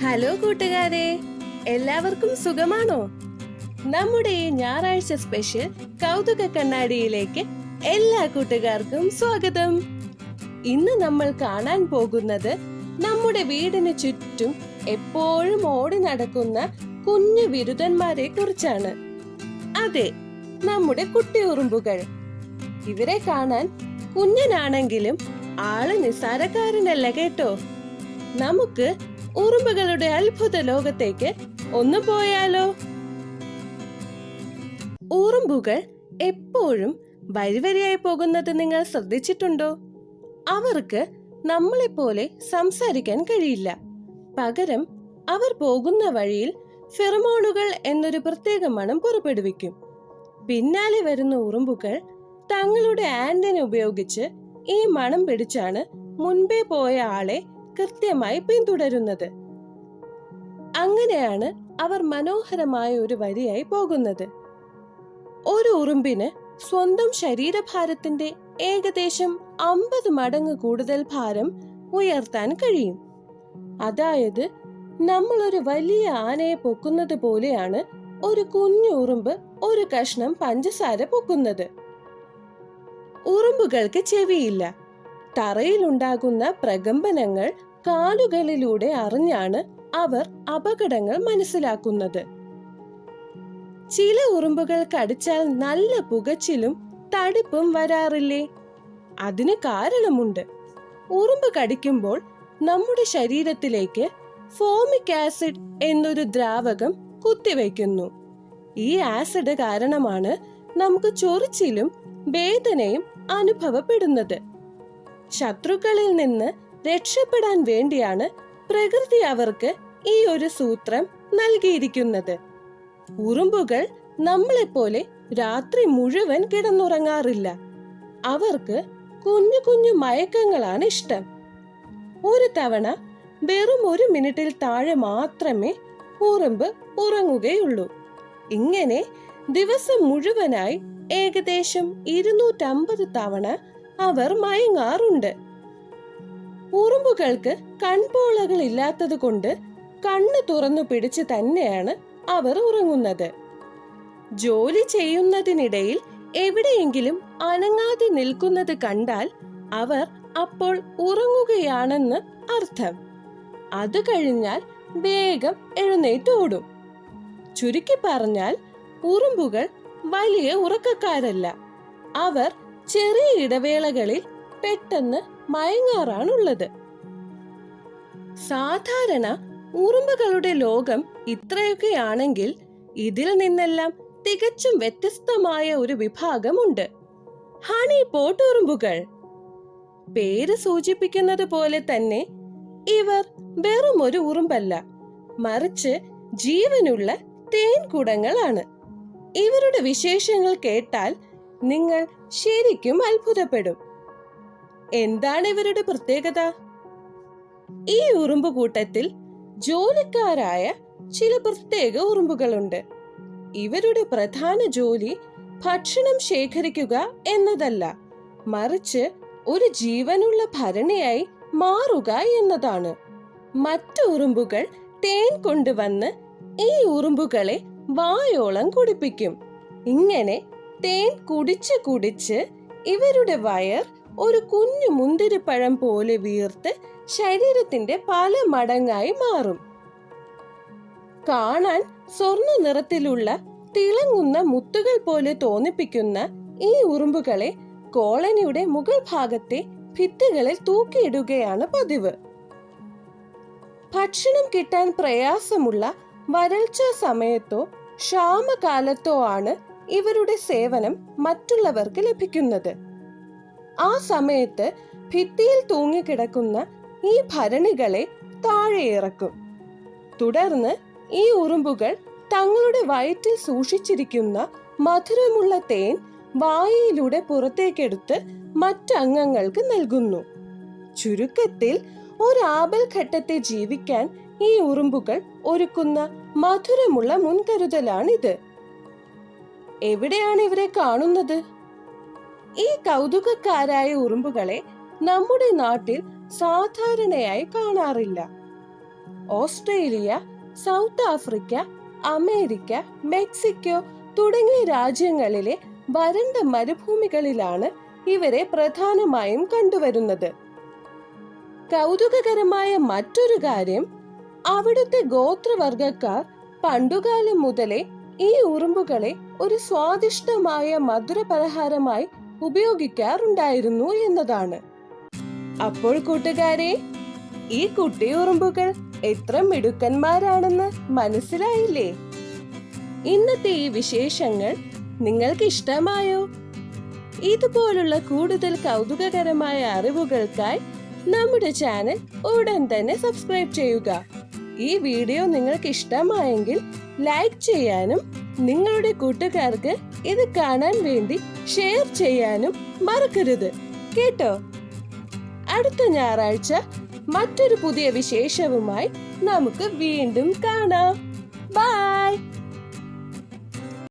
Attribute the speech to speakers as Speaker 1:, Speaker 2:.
Speaker 1: Hello കൂട്ടുകാരെ, എല്ലാവർക്കും സുഖമാണോ? നമ്മുടെ ഈ ഞായറാഴ്ച സ്പെഷ്യൽ കൗതുക കണ്ണാടിയിലേക്ക് എല്ലാ കൂട്ടുകാർക്കും സ്വാഗതം. ഇന്ന് നമ്മൾ കാണാൻ പോകുന്നത് നമ്മുടെ വീടിന് ചുറ്റും എപ്പോഴും ഓടി നടക്കുന്ന കുഞ്ഞു വിരുതന്മാരെ കുറിച്ചാണ്. അതെ, നമ്മുടെ കുട്ടി ഉറുമ്പുകൾ. ഇവരെ കാണാൻ കുഞ്ഞനാണെങ്കിലും ആള് നിസ്സാരക്കാരനല്ല കേട്ടോ. നമുക്ക് ഉറുമ്പുകളുടെ അത്ഭുത ലോകത്തേക്ക് ഒന്ന് പോയാലോ? ഉറുമ്പുകൾ എപ്പോഴും വരിവരിയായി പോകുന്നത് നിങ്ങൾ ശ്രദ്ധിച്ചിട്ടുണ്ടോ? അവർക്ക് നമ്മളെപ്പോലെ സംസാരിക്കാൻ കഴിയില്ല. പകരം അവർ പോകുന്ന വഴിയിൽ ഫെറമോണുകൾ എന്നൊരു പ്രത്യേക മണം പുറപ്പെടുവിക്കും. പിന്നാലെ വരുന്ന ഉറുമ്പുകൾ തങ്ങളുടെ ആന്റിന ഉപയോഗിച്ച് ഈ മണം പിടിച്ചാണ് മുൻപേ പോയ ആളെ കൃത്യമായി പിന്തുടരുന്നത്. അങ്ങനെയാണ് അവർ മനോഹരമായ ഒരു വരിയായി പോകുന്നത്. ഒരു ഉറുമ്പിന് സ്വന്തം ശരീരഭാരത്തിന്റെ ഏകദേശം 50 മടങ്ങ് കൂടുതൽ ഭാരം ഉയർത്താൻ കഴിയും. അതായത് നമ്മൾ ഒരു വലിയ ആനയെ പൊക്കുന്നത് പോലെയാണ് ഒരു കുഞ്ഞു ഉറുമ്പ് ഒരു കഷ്ണം പഞ്ചസാര പൊക്കുന്നത്. ഉറുമ്പുകൾക്ക് ചെവിയില്ല. തറയിലുണ്ടാകുന്ന പ്രകമ്പനങ്ങൾ കാലുകളിലൂടെ അറിഞ്ഞാണ് അവർ അപകടങ്ങൾ മനസ്സിലാക്കുന്നത്. ചില ഉറുമ്പുകൾ കടിച്ചാൽ നല്ല പുകച്ചിലും തടിപ്പും വരാറില്ലേ? അതിന് കാരണമുണ്ട്. ഉറുമ്പ് കടിക്കുമ്പോൾ നമ്മുടെ ശരീരത്തിലേക്ക് ഫോമിക് ആസിഡ് എന്നൊരു ദ്രാവകം കുത്തിവയ്ക്കുന്നു. ഈ ആസിഡ് കാരണമാണ് നമുക്ക് ചൊറിച്ചിലും വേദനയും അനുഭവപ്പെടുന്നത്. ശത്രുക്കളിൽ നിന്ന് രക്ഷപ്പെടാൻ വേണ്ടിയാണ് പ്രകൃതി അവർക്ക് ഈ ഒരു സൂത്രം നൽകിയിരിക്കുന്നത്. ഉറുമ്പുകൾ നമ്മളെപ്പോലെ രാത്രി മുഴുവൻ കിടന്നുറങ്ങാറില്ല. അവർക്ക് കുഞ്ഞു കുഞ്ഞു മയക്കങ്ങളാണ് ഇഷ്ടം. ഒരു തവണ വെറും 1 മിനിറ്റിൽ താഴെ മാത്രമേ ഉറുമ്പ് ഉറങ്ങുകയുള്ളൂ. ഇങ്ങനെ ദിവസം മുഴുവനായി ഏകദേശം 250 തവണ അവർ മയങ്ങാറുണ്ട്. ഉറുമ്പുകൾക്ക് കൺപോളകൾ ഇല്ലാത്തത് കൊണ്ട് കണ്ണ് തുറന്നു പിടിച്ച് തന്നെയാണ് അവർ ഉറങ്ങുന്നത്. ജോലി ചെയ്യുന്നതിനിടയിൽ എവിടെയെങ്കിലും അനങ്ങാതെ നിൽക്കുന്നത് കണ്ടാൽ അവർ അപ്പോൾ ഉറങ്ങുകയാണെന്ന് അർത്ഥം. അത് കഴിഞ്ഞാൽ വേഗം എഴുന്നേറ്റോടും. ചുരുക്കി പറഞ്ഞാൽ ഉറുമ്പുകൾ വലിയ ഉറക്കക്കാരല്ല. അവർ ചെറിയ ഇടവേളകളിൽ പെട്ടെന്ന് മയങ്ങാറാണുള്ളത്. സാധാരണ ഉറുമ്പുകളുടെ ലോകം ഇത്രയൊക്കെയാണെങ്കിൽ ഇതിൽ നിന്നെല്ലാം തികച്ചും വ്യത്യസ്തമായ ഒരു വിഭാഗമുണ്ട്. ഹണി പോട്ട് ഉറുമ്പുകൾ. പേര് സൂചിപ്പിക്കുന്നത് പോലെ തന്നെ ഇവർ വെറും ഒരു ഉറുമ്പല്ല, മറിച്ച് ജീവനുള്ള തേൻകുടങ്ങളാണ്. ഇവരുടെ വിശേഷങ്ങൾ കേട്ടാൽ നിങ്ങൾ ശരിക്കും അത്ഭുതപ്പെടും. എന്താണ് ഇവരുടെ പ്രത്യേകത? ഈ ഉറുമ്പ് കൂട്ടത്തിൽ ജോലിക്കാരായ ചില പ്രത്യേക ഉറുമ്പുകളുണ്ട്. ഇവരുടെ പ്രധാന ജോലി ഭക്ഷണം ശേഖരിക്കുക എന്നതല്ല, മറിച്ച് ഒരു ജീവനുള്ള ഭരണിയായി മാറുക എന്നതാണ്. മറ്റു ഉറുമ്പുകൾ തേൻ കൊണ്ടുവന്ന് ഈ ഉറുമ്പുകളെ വായോളം കുടിപ്പിക്കും. ഇങ്ങനെ തേൻ കുടിച്ച് കുടിച്ച് ഇവരുടെ വയർ ഒരു കുഞ്ഞു മുന്തിരിപ്പഴം പോലെ വീർത്ത് ശരീരത്തിന്റെ പല മടങ്ങായി മാറും. കാണാൻ സ്വർണ്ണ നിറത്തിലുള്ള തിളങ്ങുന്ന മുത്തുകൾ പോലെ തോന്നിപ്പിക്കുന്ന ഈ ഉറുമ്പുകളെ കോളനിയുടെ മുകൾ ഭാഗത്തെ ഭിത്തികളിൽ തൂക്കിയിടുകയാണ് പതിവ്. ഭക്ഷണം കിട്ടാൻ പ്രയാസമുള്ള വരൾച്ച സമയത്തോ ക്ഷാമകാലത്തോ ആണ് ഇവരുടെ സേവനം മറ്റുള്ളവർക്ക് ലഭിക്കുന്നത്. ആ സമയത്ത് ഭിത്തിയിൽ തൂങ്ങിക്കിടക്കുന്ന ഈ ഭരണികളെ താഴെ ഇറക്കും. തുടർന്ന് ഈ ഉറുമ്പുകൾ തങ്ങളുടെ വയറ്റിൽ സൂക്ഷിച്ചിരിക്കുന്ന മധുരമുള്ള തേൻ വായിലൂടെ പുറത്തേക്കെടുത്ത് മറ്റംഗങ്ങൾക്ക് നൽകുന്നു. ചുരുക്കത്തിൽ ഒരാപൽഘട്ടത്തെ ജീവിക്കാൻ ഈ ഉറുമ്പുകൾ ഒരുക്കുന്ന മധുരമുള്ള മുൻകരുതലാണിത്. എവിടെയാണ് ഇവരെ കാണുന്നത്? ഈ കൗതുകക്കാരായ ഉറുമ്പുകളെ നമ്മുടെ നാട്ടിൽ സാധാരണയായി കാണാറില്ല. Australia, south Africa, America, Mexico തുടങ്ങിയ രാജ്യങ്ങളിലെ വരണ്ട മരുഭൂമികളിലാണ് ഇവരെ പ്രധാനമായും കണ്ടുവരുന്നത്. കൗതുകകരമായ മറ്റൊരു കാര്യം, അവിടുത്തെ ഗോത്രവർഗക്കാർ പണ്ടുകാലം മുതലേ ഈ ഉറുമ്പുകളെ ഒരു സ്വാദിഷ്ടമായ മധുരപലഹാരമായി ഉപയോഗിക്കാറുണ്ടായിരുന്നു എന്നതാണ്. അപ്പോൾ കൂട്ടുകാരെ, ഈ കുട്ടി ഉറുമ്പുകൾ എത്ര മിടുക്കന്മാരാണെന്ന് മനസ്സിലായില്ലേ? ഇന്നത്തെ ഈ വിശേഷങ്ങൾ നിങ്ങൾക്ക് ഇഷ്ടമായോ? ഇതുപോലുള്ള കൂടുതൽ കൗതുകകരമായ അറിവുകൾക്കായി നമ്മുടെ ചാനൽ ഉടൻ തന്നെ സബ്സ്ക്രൈബ് ചെയ്യുക. ഈ വീഡിയോ നിങ്ങൾക്ക് ഇഷ്ടമായെങ്കിൽ ലൈക്ക് ചെയ്യാനും നിങ്ങളുടെ കൂട്ടുകാർക്ക് ഇത് കാണാൻ വേണ്ടി ഷെയർ ചെയ്യാനും മറക്കരുത് കേട്ടോ. അടുത്ത ഞായറാഴ്ച മറ്റൊരു പുതിയ വിശേഷവുമായി നമുക്ക് വീണ്ടും കാണാം.